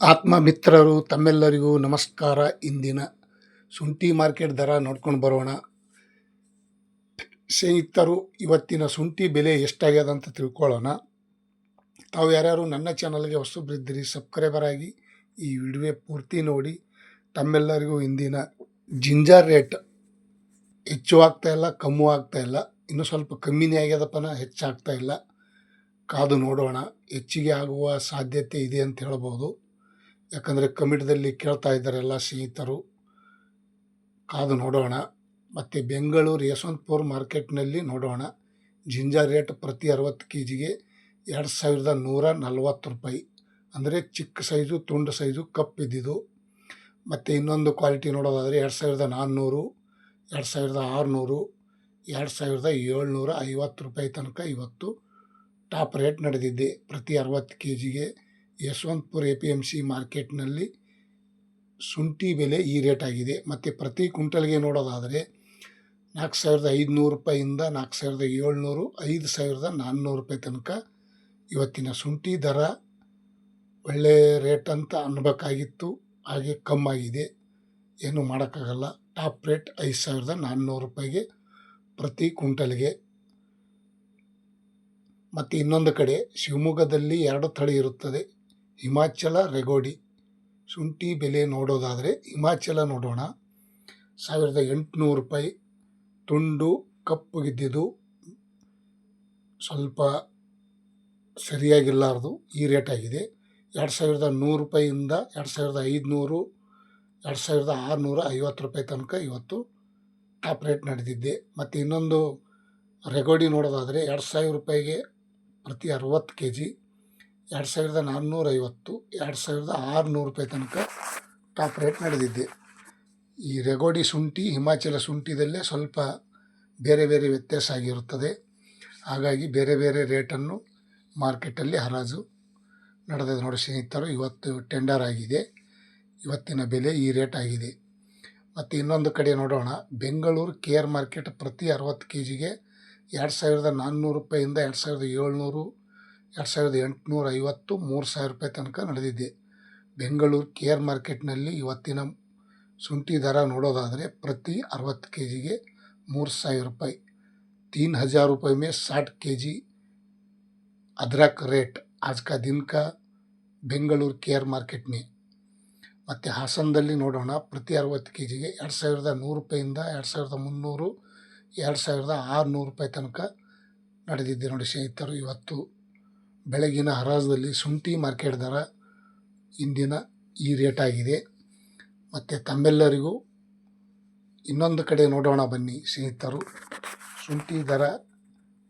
ಆತ್ಮ ಮಿತ್ರರು ತಮ್ಮೆಲ್ಲರಿಗೂ ನಮಸ್ಕಾರ. ಇಂದಿನ ಶುಂಠಿ ಮಾರ್ಕೆಟ್ ದರ ನೋಡ್ಕೊಂಡು ಬರೋಣ. ಸ್ನೇಹಿತರು, ಇವತ್ತಿನ ಶುಂಠಿ ಬೆಲೆ ಎಷ್ಟಾಗ್ಯದ ಅಂತ ತಿಳ್ಕೊಳ್ಳೋಣ. ತಾವು ಯಾರ್ಯಾರು ನನ್ನ ಚಾನಲ್ಗೆ ಹೊಸಬ್ರಿದ್ದೀರಿ ಸಬ್ಸ್ಕ್ರೈಬರ್ ಆಗಿ ಈ ವಿಡಿಯೋ ಪೂರ್ತಿ ನೋಡಿ. ತಮ್ಮೆಲ್ಲರಿಗೂ ಇಂದಿನ ಜಿಂಜರ್ ರೇಟ್ ಹೆಚ್ಚು ಆಗ್ತಾ ಇಲ್ಲ, ಕಮ್ಮು ಆಗ್ತಾ ಇಲ್ಲ. ಇನ್ನೂ ಸ್ವಲ್ಪ ಕಮ್ಮಿನೇ ಆಗ್ಯದಪ್ಪನ, ಹೆಚ್ಚಾಗ್ತಾ ಇಲ್ಲ. ಕಾದು ನೋಡೋಣ. ಹೆಚ್ಚಿಗೆ ಆಗುವ ಸಾಧ್ಯತೆ ಇದೆ ಅಂತ ಹೇಳ್ಬೋದು. ಯಾಕಂದರೆ ಕಮಿಟಿದಲ್ಲಿ ಕೇಳ್ತಾ ಇದ್ದಾರೆ ಎಲ್ಲ ಸ್ನೇಹಿತರು. ಕಾದು ನೋಡೋಣ. ಮತ್ತು ಬೆಂಗಳೂರು ಯಶವಂತಪುರ ಮಾರ್ಕೆಟ್ನಲ್ಲಿ ನೋಡೋಣ. ಜಿಂಜರ್ ರೇಟ್ ಪ್ರತಿ 60 kgಗೆ 2140 ರೂಪಾಯಿ. ಅಂದರೆ ಚಿಕ್ಕ ಸೈಜು, ತುಂಡು ಸೈಜು, ಕಪ್ಪಿದ್ದಿದ್ದು. ಮತ್ತು ಇನ್ನೊಂದು ಕ್ವಾಲಿಟಿ ನೋಡೋದಾದರೆ 2400, 2600, 2750 ರೂಪಾಯಿ ತನಕ ಇವತ್ತು ಟಾಪ್ ರೇಟ್ ನಡೆದಿದೆ. ಪ್ರತಿ 60 kgಗೆ ಯಶವಂತಪುರ APMC ಮಾರ್ಕೆಟ್ನಲ್ಲಿ ಶುಂಠಿ ಬೆಲೆ ಈ ರೇಟ್ ಆಗಿದೆ. ಮತ್ತು ಪ್ರತಿ ಕ್ವಿಂಟಲ್ಗೆ ನೋಡೋದಾದರೆ 4500 ರೂಪಾಯಿಂದ 4700, 5400 ರೂಪಾಯಿ ತನಕ ಇವತ್ತಿನ ಶುಂಠಿ ದರ ಒಳ್ಳೆ ರೇಟ್ ಅಂತ ಅನ್ನಬೇಕಾಗಿತ್ತು. ಹಾಗೆ ಕಮ್ಮಾಗಿದೆ, ಏನು ಮಾಡೋಕ್ಕಾಗಲ್ಲ. ಟಾಪ್ ರೇಟ್ 5400 ರೂಪಾಯಿಗೆ ಪ್ರತಿ ಕ್ವಿಂಟಲ್ಗೆ. ಮತ್ತು ಇನ್ನೊಂದು ಕಡೆ ಶಿವಮೊಗ್ಗದಲ್ಲಿ 2 ತಳಿ ಇರುತ್ತದೆ. ಹಿಮಾಚಲ, ರೆಗೋಡಿ. ಶುಂಠಿ ಬೆಲೆ ನೋಡೋದಾದರೆ ಹಿಮಾಚಲ ನೋಡೋಣ. 1800 ರೂಪಾಯಿ. ತುಂಡು ಕಪ್ಪುಗಿದ್ದಿದ್ದು, ಸ್ವಲ್ಪ ಸರಿಯಾಗಿಲ್ಲಾರ್ದು ಈ ರೇಟ್ ಆಗಿದೆ. 2100 ರೂಪಾಯಿಯಿಂದ 2500, 2650 ರೂಪಾಯಿ ತನಕ ಇವತ್ತು ಟಾಪ್ ರೇಟ್ ನಡೆದಿದೆ. ಮತ್ತು ಇನ್ನೊಂದು ರೆಗೋಡಿ ನೋಡೋದಾದರೆ 2000 ರೂಪಾಯಿಗೆ ಪ್ರತಿ 60 kg, 2450, 2600 ರೂಪಾಯಿ ತನಕ ಟಾಪ್ ರೇಟ್ ನಡೆದಿದೆ. ಈ ರೆಗೋಡಿ ಶುಂಠಿ ಹಿಮಾಚಲ ಶುಂಠಿದಲ್ಲೇ ಸ್ವಲ್ಪ ಬೇರೆ ಬೇರೆ ವ್ಯತ್ಯಾಸ ಆಗಿರುತ್ತದೆ. ಹಾಗಾಗಿ ಬೇರೆ ಬೇರೆ ರೇಟನ್ನು ಮಾರ್ಕೆಟಲ್ಲಿ ಹರಾಜು ನಡೆದಿದೆ ನೋಡಿ ಸ್ನೇಹಿತರು. ಇವತ್ತು ಟೆಂಡರ್ ಆಗಿದೆ. ಇವತ್ತಿನ ಬೆಲೆ ಈ ರೇಟ್ ಆಗಿದೆ. ಮತ್ತು ಇನ್ನೊಂದು ಕಡೆ ನೋಡೋಣ. ಬೆಂಗಳೂರು KR ಮಾರ್ಕೆಟ್ ಪ್ರತಿ 60 kgಗೆ 2400 ರೂಪಾಯಿಂದ 2700, 2850, 3000 ರೂಪಾಯಿ ತನಕ ನಡೆದಿದೆ. ಬೆಂಗಳೂರು KR ಮಾರ್ಕೆಟ್ನಲ್ಲಿ ಇವತ್ತಿನ ಶುಂಠಿ ದರ ನೋಡೋದಾದರೆ ಪ್ರತಿ 60 kgಗೆ 3000 ರೂಪಾಯಿ. 3000 रुपये में 60 kg अदरक रेट आज का दिन का ಬೆಂಗಳೂರು KR ಮಾರ್ಕೆಟ್ में. ಮತ್ತು ಹಾಸನದಲ್ಲಿ ನೋಡೋಣ. ಪ್ರತಿ 60 kgಗೆ 2100 ರೂಪಾಯಿಂದ 2300, 2600 ರೂಪಾಯಿ ತನಕ ನಡೆದಿದೆ ನೋಡಿ ಸ್ನೇಹಿತರು. ಇವತ್ತು ಬೆಳಗಿನ ಹರಾಜಲ್ಲಿ ಶುಂಠಿ ಮಾರ್ಕೆಟ್ ದರ ಇಂದಿನ ಈ ರೇಟ್ ಆಗಿದೆ. ಮತ್ತು ತಮ್ಮೆಲ್ಲರಿಗೂ ಇನ್ನೊಂದು ಕಡೆ ನೋಡೋಣ ಬನ್ನಿ ಸ್ನೇಹಿತರು. ಶುಂಠಿ ದರ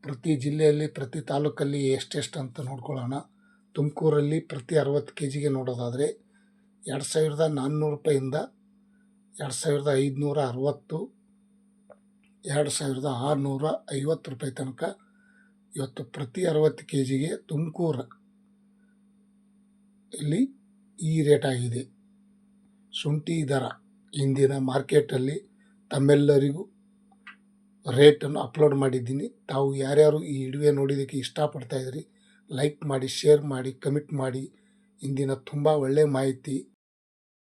ಪ್ರತಿ ಜಿಲ್ಲೆಯಲ್ಲಿ, ಪ್ರತಿ ತಾಲೂಕಲ್ಲಿ ಎಷ್ಟೆಷ್ಟು ಅಂತ ನೋಡ್ಕೊಳ್ಳೋಣ. ತುಮಕೂರಲ್ಲಿ ಪ್ರತಿ 60 kgಗೆ ನೋಡೋದಾದರೆ 2400 ರೂಪಾಯಿಂದ 2560, 2650 ರೂಪಾಯಿ ತನಕ ಇವತ್ತು ಪ್ರತಿ 60 kgಗೆ ತುಮಕೂರು ಇಲ್ಲಿ ಈ ರೇಟ್ ಆಗಿದೆ ಶುಂಠಿ ದರ. ಇಂದಿನ ಮಾರ್ಕೆಟಲ್ಲಿ ತಮ್ಮೆಲ್ಲರಿಗೂ ರೇಟನ್ನು ಅಪ್ಲೋಡ್ ಮಾಡಿದ್ದೀನಿ. ತಾವು ಯಾರ್ಯಾರು ಈ ವಿಡಿಯೋ ನೋಡಿದ್ದಕ್ಕೆ ಇಷ್ಟಪಡ್ತಾಯಿದ್ರಿ ಲೈಕ್ ಮಾಡಿ, ಶೇರ್ ಮಾಡಿ, ಕಮೆಂಟ್ ಮಾಡಿ. ಇಂದಿನ ತುಂಬ ಒಳ್ಳೆಯ ಮಾಹಿತಿ